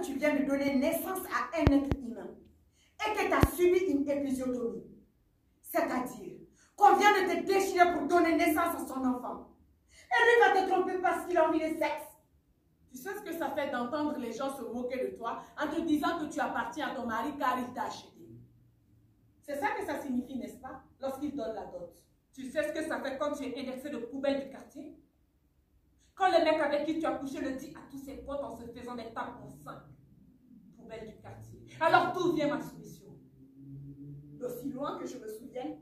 que tu viens de donner naissance à un être humain et que tu as subi une épisiotomie, c'est-à-dire qu'on vient de te déchirer pour donner naissance à son enfant, et lui va te tromper parce qu'il a envie de sexe. Tu sais ce que ça fait d'entendre les gens se moquer de toi en te disant que tu appartiens à ton mari car il t'a acheté. C'est ça que ça signifie, n'est-ce pas, lorsqu'il donne la dot. Tu sais ce que ça fait quand tu es indexé de poubelle du quartier? Quand le mec avec qui tu as couché le dit à tous ses potes en se faisant des tapes en 5. Poubelle du quartier. Alors d'où vient ma soumission? D'aussi loin que je me souvienne,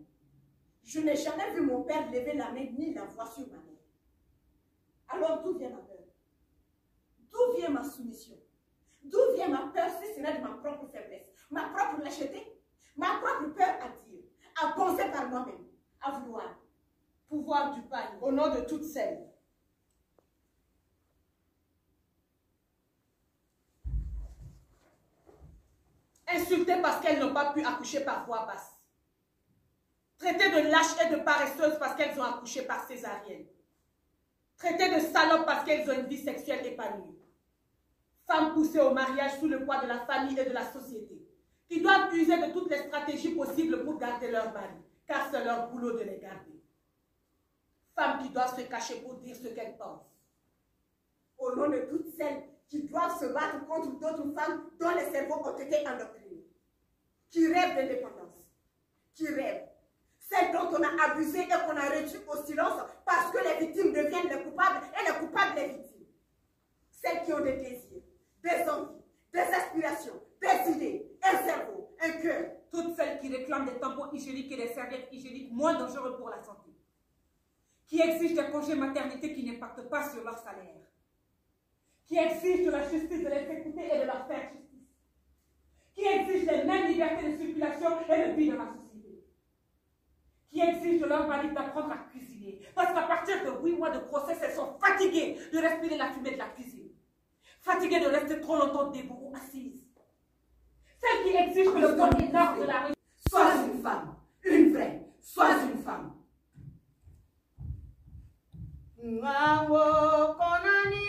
je n'ai jamais vu mon père lever la main ni la voix sur ma mère. Alors d'où vient ma peur? D'où vient ma soumission? D'où vient ma peur si ce n'est de ma propre faiblesse, ma propre lâcheté, ma propre peur à dire, à penser par moi-même, à vouloir? Pouvoir du panier. Au nom de toutes celles. Insultées parce qu'elles n'ont pas pu accoucher par voie basse. Traitées de lâches et de paresseuses parce qu'elles ont accouché par césarienne. Traitées de salopes parce qu'elles ont une vie sexuelle épanouie. Femmes poussées au mariage sous le poids de la famille et de la société, qui doivent user de toutes les stratégies possibles pour garder leur mari, car c'est leur boulot de les garder. Femmes qui doivent se cacher pour dire ce qu'elles pensent. Au nom de toutes celles qui doivent se battre contre d'autres femmes dont les cerveaux ont été endoctrinés, qui rêvent d'indépendance, qui rêvent, celles dont on a abusé et qu'on a réduit au silence parce que les victimes deviennent les coupables et les coupables les victimes. Celles qui ont des désirs, des envies, des aspirations, des idées, un cerveau, un cœur. Toutes celles qui réclament des tampons hygiéniques et des serviettes hygiéniques moins dangereux pour la santé. Qui exigent des congés maternité qui n'impactent pas sur leur salaire. Qui exigent de la justice de les écouter et de leur faire justice. Qui exigent les mêmes libertés de circulation et de vie dans la société. Qui exigent de leur mari d'apprendre à cuisiner. Parce qu'à partir de 8 mois de grossesse, elles sont fatiguées de respirer la fumée de la cuisine. Fatiguées de rester trop longtemps debout ou assises. Celles qui exigent que le corps énorme de la région. Sois une femme, une vraie, sois une femme. Ngango konani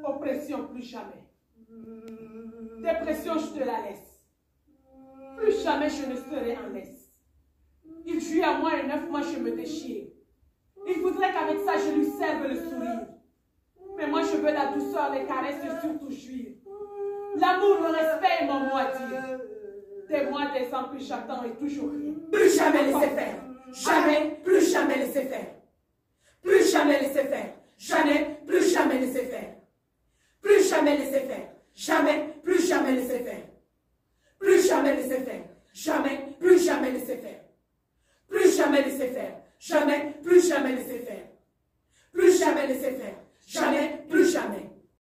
Oppression, plus jamais. Dépression, je te la laisse. Plus jamais je ne serai en laisse. Il jouit à moi et 9 mois, je me déchire. Il voudrait qu'avec ça, je lui serve le sourire. Mais moi, je veux la douceur, les caresses et surtout jouir. L'amour, le respect et mon mot à dire. Des mois, des ans que j'attends et toujours rien. Plus jamais laisser faire. Jamais, plus jamais laisser faire. Plus jamais laisser faire. Jamais, plus jamais laisser faire. Plus jamais laisser faire. Jamais, plus jamais laisser faire. Plus jamais laisser faire. Jamais, plus jamais laisser faire. Plus jamais laisser faire. Jamais, plus jamais laisser faire. Plus jamais laisser faire.